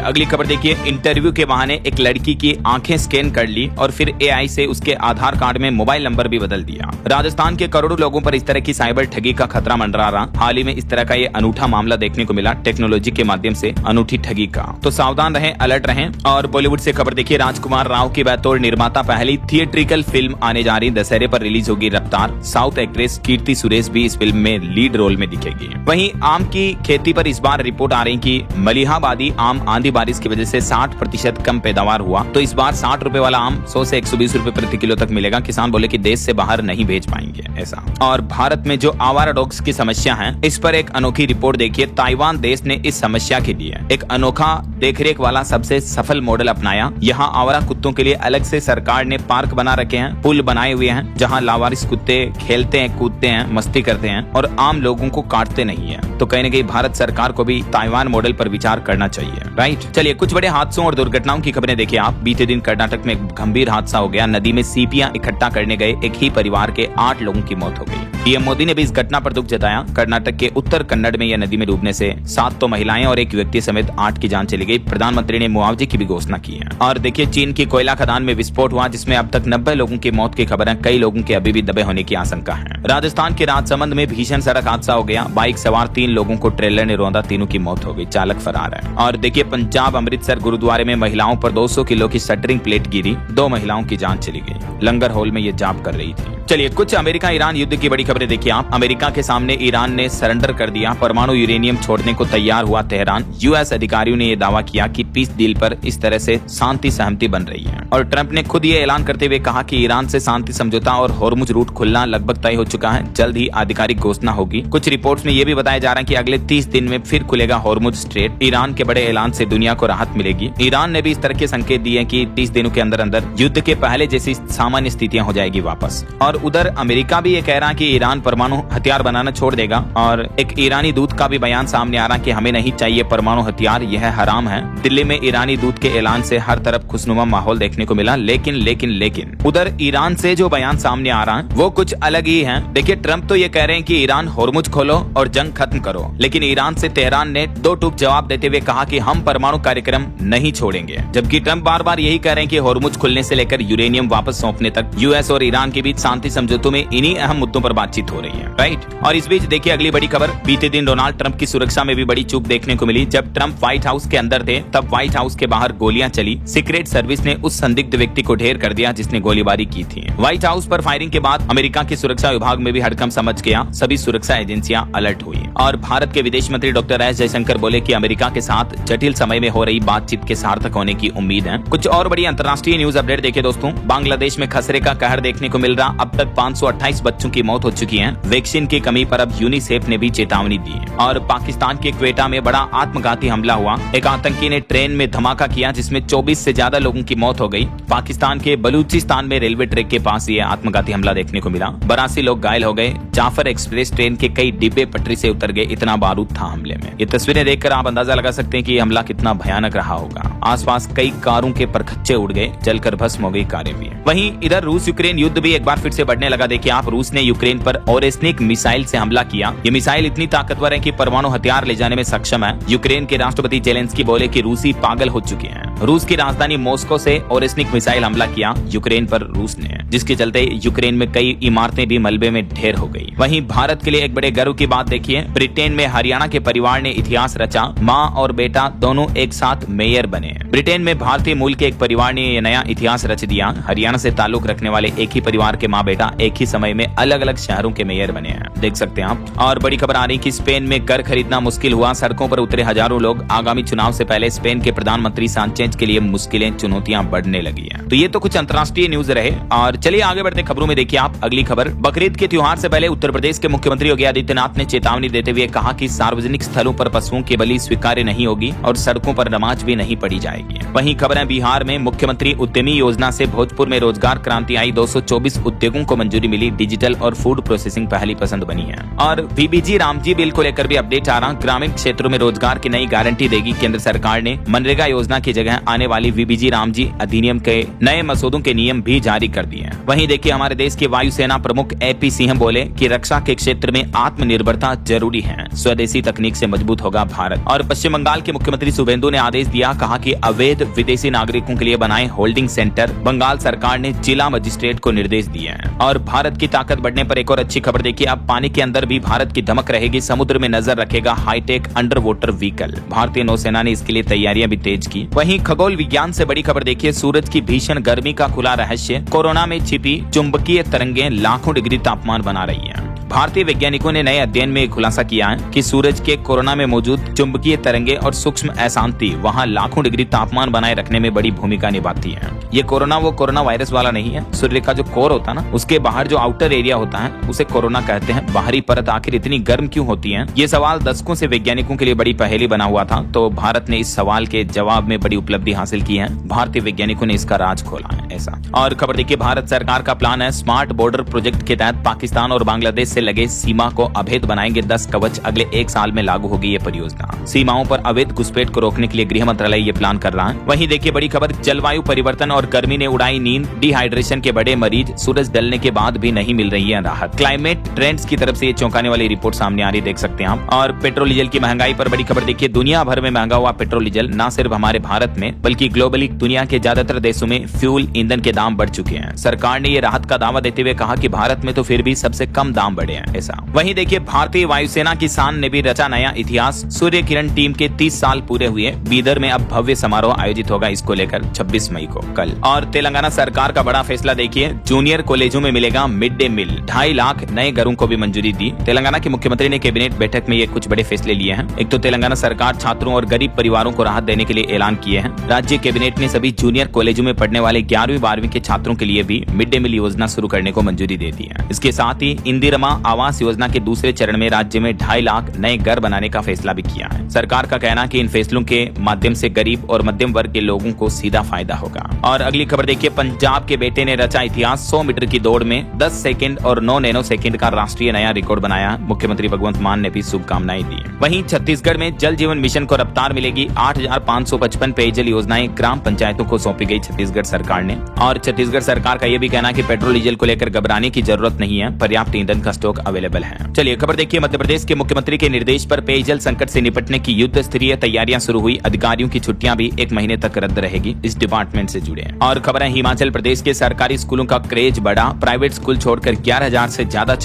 अगली खबर देखिए, इंटरव्यू के बहाने एक लड़की की आंखें स्कैन कर ली और फिर एआई से उसके आधार कार्ड में मोबाइल नंबर भी बदल दिया। राजस्थान के करोड़ों लोगों पर इस तरह की साइबर ठगी का खतरा मंडरा रहा। हाल ही में इस तरह का ये अनूठा मामला देखने को मिला टेक्नोलॉजी के माध्यम से अनूठी ठगी का। तो सावधान रहें, अलर्ट रहें। और बॉलीवुड से खबर देखिए, राजकुमार राव की बतौर निर्माता पहली थिएट्रिकल फिल्म आने जा रही, दशहरे पर रिलीज होगी रफ्तार। साउथ एक्ट्रेस कीर्ति सुरेश भी इस फिल्म में लीड रोल में दिखेगी। वहीं आम की खेती पर इस बार रिपोर्ट आ रही कि मलिहाबादी आम आंधी बारिश की वजह से 60% कम पैदावार हुआ। तो इस बार 60 रुपए वाला आम 100 से 120 रुपए प्रति किलो तक मिलेगा। किसान बोले कि देश से बाहर नहीं भेज पाएंगे ऐसा। और भारत में जो आवारा डॉग्स की समस्या है, इस पर एक अनोखी रिपोर्ट देखिए। ताइवान देश ने इस समस्या के लिए एक अनोखा देखरेख वाला सबसे सफल मॉडल अपनाया। यहाँ आवारा कुत्तों के लिए अलग से सरकार ने पार्क बना रखे हैं, पुल बनाए हुए हैं, जहाँ लावारिस कुत्ते खेलते हैं, कूदते हैं, मस्ती करते हैं और आम लोगों को काटते नहीं है। तो कहीं न कहीं भारत सरकार को भी ताइवान मॉडल पर विचार करना चाहिए, राइट। चलिए कुछ बड़े हादसों और दुर्घटनाओं की खबरें देखिए आप। बीते दिन कर्नाटक में एक गंभीर हादसा हो गया। नदी में सीपियां इकट्ठा करने गए एक ही परिवार के 8 लोगों की मौत हो गई। पीएम मोदी ने भी इस घटना पर दुख जताया। कर्नाटक के उत्तर कन्नड़ में यह नदी में डूबने से 7 तो महिलाएं और एक व्यक्ति समेत 8 की जान चली गई। प्रधानमंत्री ने मुआवजे की भी घोषणा की है। और देखिए चीन की कोयला खदान में विस्फोट हुआ, जिसमें अब तक 90 लोगों की मौत की खबर है। कई लोगों के अभी भी दबे होने की आशंका है। राजस्थान के राजसमंद में भीषण सड़क हादसा हो गया। बाइक सवार 3 लोगों को ट्रेलर ने रौंदा, तीनों की मौत हो गई, चालक फरार है। और देखिए पंजाब अमृतसर गुरुद्वारे में महिलाओं पर 200 किलो की शटरिंग प्लेट गिरी, 2 महिलाओं की जान चली गई। लंगर हॉल में ये जाप कर रही थी। चलिए कुछ अमेरिका ईरान युद्ध की बड़ी खबरें देखिए आप। अमेरिका के सामने ईरान ने सरेंडर कर दिया, परमाणु यूरेनियम छोड़ने को तैयार हुआ तेहरान। यूएस अधिकारियों ने यह दावा किया कि पीस डील पर इस तरह से शांति सहमति बन रही है। और ट्रंप ने खुद ये ऐलान करते हुए कहा कि ईरान से शांति समझौता और होर्मुज रूट खुलना लगभग तय हो चुका है, जल्द ही आधिकारिक घोषणा होगी। कुछ रिपोर्ट्स में यह भी बताया जा रहा है कि अगले 30 दिन में फिर खुलेगा होर्मुज स्ट्रेट। ईरान के बड़े ऐलान से दुनिया को राहत मिलेगी। ईरान ने भी इस तरह के संकेत दिए कि 30 दिनों के अंदर अंदर युद्ध के पहले जैसी सामान्य स्थितियां हो जाएगी वापस। और उधर अमेरिका भी ये कह रहा है कि ईरान परमाणु हथियार बनाना छोड़ देगा। और एक ईरानी दूत का भी बयान सामने आ रहा है कि हमें नहीं चाहिए परमाणु हथियार, यह हराम है। दिल्ली में ईरानी दूत के ऐलान से हर तरफ खुशनुमा माहौल देखने को मिला। लेकिन उधर ईरान से जो बयान सामने आ रहा है वो कुछ अलग ही है। देखिए ट्रंप तो ये कह रहे हैं कि ईरान होर्मुज खोलो और जंग खत्म करो, लेकिन ईरान से तेहरान ने 2 टूक जवाब देते हुए कहा कि हम परमाणु कार्यक्रम नहीं छोड़ेंगे। जबकि ट्रंप बार बार यही कह रहे हैं कि होर्मुज खुलने से लेकर यूरेनियम वापस सौंपने तक यूएस और ईरान के बीच शांति समझौतों में इन्हीं अहम मुद्दों पर बातचीत हो रही है, राइट। और इस बीच देखिए अगली बड़ी खबर, बीते दिन डोनाल्ड ट्रंप की सुरक्षा में भी बड़ी चूक देखने को मिली। जब ट्रंप व्हाइट हाउस के अंदर थे तब व्हाइट हाउस के बाहर गोलियां चली। सीक्रेट सर्विस ने उस संदिग्ध व्यक्ति को ढेर कर दिया जिसने गोलीबारी की थी। व्हाइट हाउस पर फायरिंग के बाद अमेरिका की सुरक्षा विभाग में भी हड़कंप समझ गया। सभी सुरक्षा एजेंसियां अलर्ट हुई। और भारत के विदेश मंत्री डॉक्टर एस जयशंकर बोले कि अमेरिका के साथ जटिल समय में हो रही बातचीत के सार्थक होने की उम्मीद है। कुछ और बड़ी अंतर्राष्ट्रीय न्यूज अपडेट देखिए दोस्तों। बांग्लादेश में खसरे का कहर देखने को मिल रहा। अब तक 528 बच्चों की मौत हो चुकी है। वैक्सीन की कमी पर अब यूनिसेफ ने भी चेतावनी दी। और पाकिस्तान के क्वेटा में बड़ा आत्मघाती हमला हुआ। एक आतंकी ने ट्रेन में धमाका किया जिसमें 24 से ज्यादा लोगों की मौत हो गई। पाकिस्तान के बलूचिस्तान में रेलवे ट्रैक के पास ये आत्मघाती हमला देखने को मिला। 82 लोग घायल हो गए। जाफर एक्सप्रेस ट्रेन के कई डिब्बे पटरी से उतर गए, इतना बारूद था हमले में। ये तस्वीरें देखकर आप अंदाजा लगा सकते हैं कि हमला कितना भयानक रहा होगा। आसपास कई कारों के परखच्चे उड़ गए, जलकर भस्म हो गई कारें भी। वहीं इधर रूस यूक्रेन युद्ध भी एक बार फिर से बढ़ने लगा। देखिए आप, रूस ने यूक्रेन पर ओरेस्निक मिसाइल से हमला किया। ये मिसाइल इतनी ताकतवर है कि परमाणु हथियार ले जाने में सक्षम है। यूक्रेन के राष्ट्रपति जेलेंस्की बोले कि रूसी पागल हो चुके हैं। रूस की राजधानी मॉस्को से ओरेस्निक मिसाइल हमला किया यूक्रेन पर रूस ने, जिसके चलते यूक्रेन में कई इमारतें भी मलबे में ढेर हो गई। वहीं भारत के लिए एक बड़े गर्व की बात देखिए, ब्रिटेन में हरियाणा के परिवार ने इतिहास रचा। माँ और बेटा दोनों एक साथ मेयर बने। ब्रिटेन में भारतीय मूल के एक परिवार ने यह नया इतिहास रच दिया। हरियाणा से ताल्लुक रखने वाले एक ही परिवार के माँ बेटा एक ही समय में अलग अलग शहरों के मेयर बने हैं, देख सकते हैं आप। और बड़ी खबर आ रही कि स्पेन में घर खरीदना मुश्किल हुआ। सड़कों पर उतरे हजारों लोग। आगामी चुनाव से पहले स्पेन के प्रधानमंत्री सांचेज एक्सचेंज के लिए मुश्किलें चुनौतियां बढ़ने लगी हैं। तो ये तो कुछ अंतर्राष्ट्रीय न्यूज रहे और चलिए आगे बढ़ते खबरों में। देखिए आप अगली खबर, बकरीद के त्योहार से पहले उत्तर प्रदेश के मुख्यमंत्री योगी आदित्यनाथ ने चेतावनी देते हुए कहा कि सार्वजनिक स्थलों पर पशुओं की बलि स्वीकार्य नहीं होगी और सड़कों पर नमाज भी नहीं पढ़ी जाएगी। वहीं खबर बिहार में मुख्यमंत्री उद्यमी योजना से भोजपुर में रोजगार क्रांति आई, 224 उद्योगों को मंजूरी मिली, डिजिटल और फूड प्रोसेसिंग पहली पसंद बनी है। और वीबीजी रामजी बिल को लेकर भी अपडेट आ रहा, ग्रामीण क्षेत्रों में रोजगार की नई गारंटी देगी केंद्र सरकार ने। मनरेगा योजना की जगह आने वाली वीबीजी रामजी अधिनियम के नए मसौदों के नियम भी जारी कर दिए हैं। वहीं देखिए हमारे देश के वायुसेना प्रमुख एपी सिंह बोले कि रक्षा के क्षेत्र में आत्मनिर्भरता जरूरी है, स्वदेशी तकनीक से मजबूत होगा भारत। और पश्चिम बंगाल के मुख्यमंत्री शुभेंदु ने आदेश दिया, कहा कि अवैध विदेशी नागरिकों के लिए बनाए होल्डिंग सेंटर बंगाल सरकार ने जिला मजिस्ट्रेट को निर्देश दिए हैं। और भारत की ताकत बढ़ने पर एक और अच्छी खबर देखिए, अब पानी के अंदर भी भारत की धमक रहेगी, समुद्र में नजर रखेगा हाईटेक अंडर वाटर व्हीकल। भारतीय नौसेना ने इसके लिए तैयारियां भी तेज की। वहीं खगोल विज्ञान से बड़ी खबर देखिए, सूरज की भीषण गर्मी का खुला रहस्य, कोरोना में छिपी चुंबकीय तरंगें लाखों डिग्री तापमान बना रही हैं। भारतीय वैज्ञानिकों ने नए अध्ययन में खुलासा किया है कि सूरज के कोरोना में मौजूद चुंबकीय तरंगे और सूक्ष्म अशांति वहां लाखों डिग्री तापमान बनाए रखने में बड़ी भूमिका निभाती है। ये कोरोना वो कोरोना वायरस वाला नहीं है, सूर्य का जो कोर होता है ना, उसके बाहर जो आउटर एरिया होता है उसे कोरोना कहते हैं। बाहरी परत आखिर इतनी गर्म क्यों होती है, ये सवाल दशकों से वैज्ञानिकों के लिए बड़ी पहेली बना हुआ था। तो भारत ने इस सवाल के जवाब में बड़ी उपलब्धि हासिल की है, भारतीय वैज्ञानिकों ने इसका राज खोला है ऐसा। और खबर देखिए, भारत सरकार का प्लान है, स्मार्ट बॉर्डर प्रोजेक्ट के तहत पाकिस्तान और बांग्लादेश से लगे सीमा को अभेद बनाएंगे 10 कवच। अगले 1 साल में लागू होगी ये परियोजना। सीमाओं पर अवैध घुसपैठ को रोकने के लिए गृह मंत्रालय ये प्लान कर रहा है। वहीं देखिए बड़ी खबर, जलवायु परिवर्तन और गर्मी ने उड़ाई नींद, डिहाइड्रेशन के बड़े मरीज, सूरज ढलने के बाद भी नहीं मिल रही है राहत। क्लाइमेट ट्रेंड्स की तरफ से ये चौंकाने वाली रिपोर्ट सामने आ रही, देख सकते हैं आप। और पेट्रोल डीजल की महंगाई पर बड़ी खबर देखिए, दुनिया भर में महंगा हुआ पेट्रोल डीजल, न सिर्फ हमारे भारत में बल्कि ग्लोबली दुनिया के ज्यादातर देशों में फ्यूल ईंधन के दाम बढ़ चुके हैं। सरकार ने ये राहत का दावा देते हुए कहा कि भारत में तो फिर भी सबसे कम दाम बढ़े हैं ऐसा। वहीं देखिए भारतीय वायुसेना की शान ने भी रचा नया इतिहास, सूर्य किरण टीम के 30 साल पूरे हुए। बीदर में अब भव्य समारोह आयोजित होगा इसको लेकर 26 मई को कल। और तेलंगाना सरकार का बड़ा फैसला देखिए, जूनियर कॉलेजों में मिलेगा मिड डे मील, 2.5 लाख नए घरों को भी मंजूरी दी। तेलंगाना के मुख्यमंत्री ने कैबिनेट बैठक में ये कुछ बड़े फैसले लिए हैं। एक तो तेलंगाना सरकार छात्रों और गरीब परिवारों को राहत देने के लिए ऐलान किए हैं। राज्य कैबिनेट ने सभी जूनियर कॉलेजों में पढ़ने वाले 11वीं 12वीं के छात्रों के लिए भी मिड डे मील योजना शुरू करने को मंजूरी दे दी है। इसके साथ ही इंदिरमा आवास योजना के दूसरे चरण में राज्य में 2.5 लाख नए घर बनाने का फैसला भी किया है। सरकार का कहना कि इन फैसलों के माध्यम से गरीब और मध्यम वर्ग के लोगों को सीधा फायदा होगा। और अगली खबर देखिए, पंजाब के बेटे ने रचा इतिहास, 100 मीटर की दौड़ में 10 सेकंड और 9 नैनो सेकंड का राष्ट्रीय नया रिकॉर्ड बनाया। मुख्यमंत्री भगवंत मान ने भी शुभकामनाएं दी। वहीं छत्तीसगढ़ में जल जीवन मिशन को रफ्तार मिलेगी, 8,555 पेयजल योजनाएं ग्राम पंचायतों को सौंपी गई छत्तीसगढ़ सरकार ने। और छत्तीसगढ़ सरकार का यह भी कहना कि पेट्रोल डीजल को लेकर घबराने की जरूरत नहीं है, पर्याप्त ईंधन का स्टॉक अवेलेबल है। चलिए खबर देखिए, मध्य प्रदेश के मुख्यमंत्री के निर्देश पर पेयजल संकट से निपटने की युद्ध स्तरीय तैयारियां शुरू हुई। अधिकारियों की छुट्टियां भी 1 महीने तक रद्द रहेगी, इस डिपार्टमेंट से जुड़े। और खबर है, हिमाचल प्रदेश के सरकारी स्कूलों का क्रेज बढ़ा, प्राइवेट स्कूल छोड़कर 11,000 से ज्यादा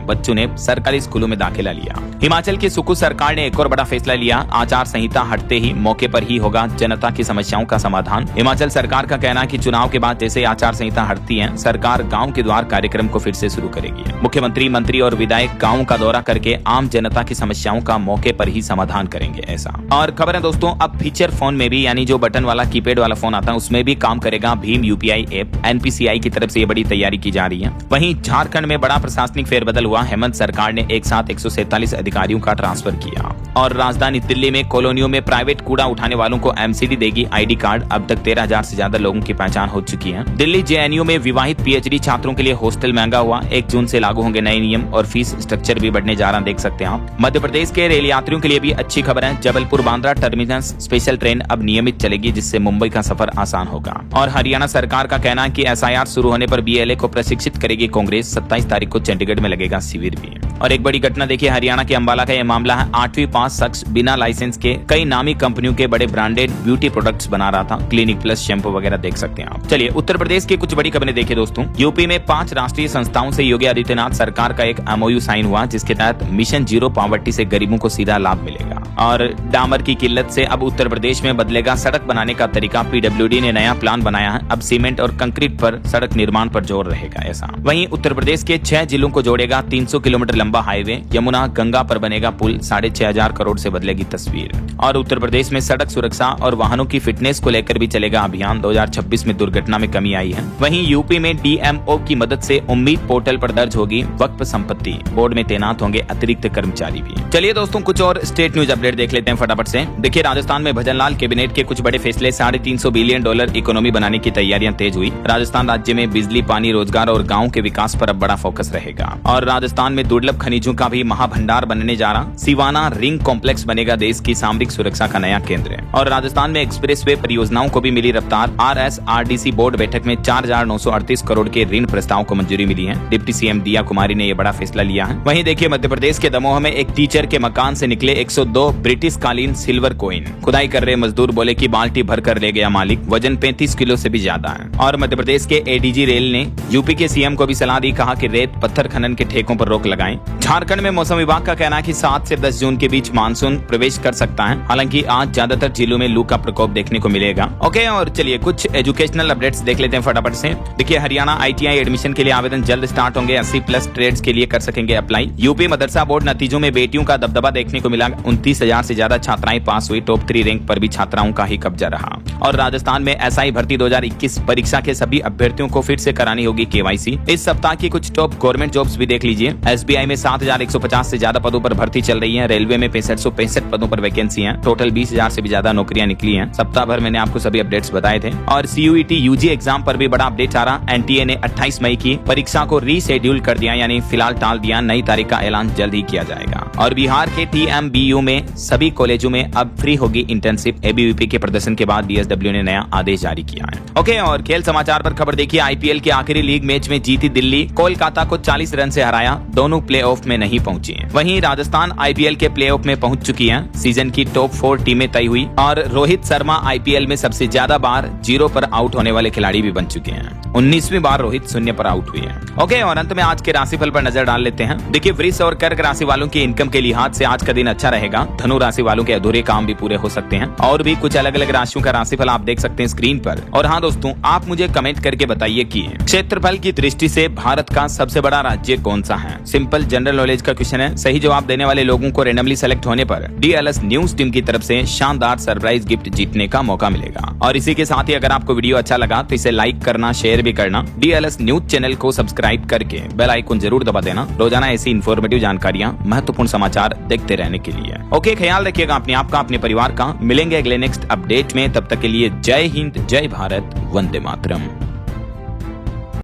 बच्चों ने सरकारी स्कूलों में दाखिला लिया। हिमाचल की सुकू सरकार ने एक और बड़ा फैसला लिया, आचार संहिता हटते ही मौके पर ही होगा जनता की समस्याओं का समाधान। हिमाचल सरकार का कहना है कि चुनाव के बाद जैसे आचार संहिता हटती है, सरकार गाँव के द्वार कार्यक्रम को फिर से शुरू करेगी। मुख्यमंत्री, मंत्री और विधायक गाँव का दौरा करके आम जनता की समस्याओं का मौके पर ही समाधान करेंगे ऐसा। और खबर है दोस्तों, अब फीचर फोन में भी, यानी जो बटन वाला कीपैड वाला फोन आता है उसमें भी काम करेगा भीम यूपीआई ऐप। एनपीसीआई की तरफ से ये बड़ी तैयारी की जा रही है। वहीं झारखंड में बड़ा प्रशासनिक फेरबदल हुआ, हेमंत सरकार ने एक साथ 147 अधिकारियों का ट्रांसफर किया। और राजधानी दिल्ली में कॉलोनियों में प्राइवेट कूड़ा उठाने वालों को एमसीडी देगी आईडी कार्ड। अब तक 13,000 से ज्यादा लोगों की पहचान हो चुकी है। दिल्ली जेएनयू में विवाहित पीएचडी छात्रों के लिए हॉस्टल महंगा हुआ, 1 जून से लागू होंगे नए नियम और फीस स्ट्रक्चर भी बढ़ने जा रहा, देख सकते हैं आप। मध्य प्रदेश के रेल यात्रियों के लिए भी अच्छी खबर है, Jabalpur Bandra terminus special train अब नियमित चलेगी, जिससे मुंबई का सफर आसान होगा। और हरियाणा सरकार का कहना है कि एसआईआर शुरू होने पर बीएलए को प्रशिक्षित करेगी कांग्रेस। 27 तारीख को चंडीगढ़ में लगेगा शिविर भी। और एक बड़ी घटना देखिए, हरियाणा के अंबाला का यह मामला है। 8वीं पास शख्स बिना लाइसेंस के कई नामी कंपनियों के बड़े ब्रांडेड ब्यूटी प्रोडक्ट्स बना रहा था, क्लिनिक प्लस, शैम्पू वगैरह, देख सकते हैं आप। चलिए उत्तर प्रदेश की कुछ बड़ी खबरें देखिए दोस्तों। यूपी में 5 राष्ट्रीय संस्थाओं से योगी आदित्यनाथ सरकार का एक एमओयू साइन हुआ, जिसके तहत मिशन जीरो पॉवर्टी से गरीबों को सीधा लाभ मिलेगा। और डामर की किल्लत से अब उत्तर प्रदेश में बदलेगा सड़क बनाने का तरीका। पीडब्ल्यूडी ने नया प्लान बनाया है, अब सीमेंट और कंक्रीट पर सड़क निर्माण पर जोर रहेगा ऐसा। वहीं उत्तर प्रदेश के 6 जिलों को जोड़ेगा 300 किलोमीटर लंबा लंबा हाईवे यमुना गंगा पर बनेगा पुल 6,500 करोड़ से बदलेगी तस्वीर। और उत्तर प्रदेश में सड़क सुरक्षा और वाहनों की फिटनेस को लेकर भी चलेगा अभियान। 2026 में दुर्घटना में कमी आई है। वहीं यूपी में डीएमओ की मदद से उम्मीद पोर्टल पर दर्ज होगी वक्फ संपत्ति। बोर्ड में तैनात होंगे अतिरिक्त कर्मचारी भी। चलिए दोस्तों, कुछ और स्टेट न्यूज अपडेट देख लेते हैं फटाफट से। देखिए, राजस्थान में भजनलाल कैबिनेट के कुछ बड़े फैसले। $350 बिलियन इकोनॉमी बनाने की तैयारियां तेज हुई। राजस्थान राज्य में बिजली, पानी, रोजगार और गाँव के विकास पर अब बड़ा फोकस रहेगा। और राजस्थान में दुर्लभ खनिजों का भी महाभंडार बनने जा रहा। सिवाना रिंग कॉम्प्लेक्स बनेगा देश की सामरिक सुरक्षा का नया केंद्र। और राजस्थान में एक्सप्रेसवे परियोजनाओं को भी मिली रफ्तार। RSRDC बोर्ड बैठक में 4,938 करोड़ के ऋण प्रस्ताव को मंजूरी मिली है। डिप्टी सीएम दिया कुमारी ने यह बड़ा फैसला लिया है। वहीं देखिए, मध्य प्रदेश के दमोह में एक टीचर के मकान से निकले 102 ब्रिटिश कालीन सिल्वर कॉइन। खुदाई कर रहे मजदूर बोले कि बाल्टी भर कर ले गया मालिक, वजन 35 किलो से भी ज्यादा है। और मध्य प्रदेश के ADG रेल ने यूपी के सीएम को भी सलाह दी, कहा कि रेत पत्थर खनन के ठेकों पर रोक लगाएं। झारखंड में मौसम विभाग का कहना है कि 7 से 10 जून के बीच मानसून प्रवेश कर सकता है। हालांकि आज ज्यादातर जिलों में लू का प्रकोप देखने को मिलेगा। ओके, और चलिए कुछ एजुकेशनल अपडेट्स देख लेते हैं फटाफट से। देखिए, हरियाणा ITI एडमिशन के लिए आवेदन जल्द स्टार्ट होंगे। 80+ ट्रेड्स के लिए कर सकेंगे अप्लाई। यूपी मदरसा बोर्ड नतीजों में बेटियों का दबदबा देखने को मिला। 29,000 से ज्यादा छात्राएं पास हुई। टॉप 3 रैंक पर भी छात्राओं का ही कब्जा रहा। और राजस्थान में SI भर्ती 2021 परीक्षा के सभी अभ्यर्थियों को फिर से करानी होगी KYC। इस सप्ताह की कुछ टॉप गवर्नमेंट जॉब्स भी देख लीजिए। SBI में 7,150 से ज्यादा पदों पर भर्ती चल रही है। रेलवे में 6565 पदों पर वैकेंसी है। टोटल 20,000 से भी ज्यादा नौकरियां निकली हैं। सप्ताह भर मैंने आपको सभी अपडेट्स बताए थे। और CUET UG एग्जाम पर भी बड़ा अपडेट आ रहा। NTA ने 28 मई की परीक्षा को रीशेड्यूल कर दिया, यानी फिलहाल टाल दिया। नई तारीख का ऐलान जल्द ही किया जाएगा। और बिहार के TMBU में सभी कॉलेजों में अब फ्री होगी इंटर्नशिप। ABVP के प्रदर्शन के बाद DSW ने नया आदेश जारी किया है। ओके, और खेल समाचार पर खबर देखिए। IPL के आखिरी लीग मैच में जीती दिल्ली कोलकाता को 40 रन से हराया। दोनों प्लेऑफ में नहीं पहुंची हैं। वहीं राजस्थान IPL के प्लेऑफ में पहुंच चुकी है। सीजन की टॉप 4 टीमें तय हुई। और रोहित शर्मा IPL में सबसे ज्यादा बार 0 पर आउट होने वाले खिलाड़ी भी बन चुके हैं। 19वीं बार रोहित 0 पर आउट हुए हैं। ओके, और अंत में आज के राशिफल पर नजर डाल लेते हैं। देखिए, वृष और कर्क राशि वालों की इनकम के लिहाज से आज का दिन अच्छा रहेगा। धनु राशि वालों के अधूरे काम भी पूरे हो सकते हैं। और भी कुछ अलग अलग राशियों का राशिफल आप देख सकते हैं स्क्रीन पर। और हाँ दोस्तों, आप मुझे कमेंट करके बताइए कि क्षेत्रफल की दृष्टि से भारत का सबसे बड़ा राज्य कौन सा है। सिंपल जनरल नॉलेज का क्वेश्चन है। सही जवाब देने वाले लोगों को रैंडमली सेलेक्ट होने पर DLS न्यूज टीम की तरफ से शानदार सरप्राइज गिफ्ट जीतने का मौका मिलेगा। और इसी के साथ ही अगर आपको वीडियो अच्छा लगा तो इसे लाइक करना, शेयर भी करना। DLS न्यूज चैनल को सब्सक्राइब करके बेल आइकन जरूर दबा देना, रोजाना ऐसी इन्फॉर्मेटिव जानकारियां, महत्वपूर्ण समाचार देखते रहने के लिए। ओके, ख्याल रखिएगा अपने आप का, अपने परिवार का। मिलेंगे अगले नेक्स्ट अपडेट में। तब तक के लिए जय हिंद, जय भारत, वंदे मातरम।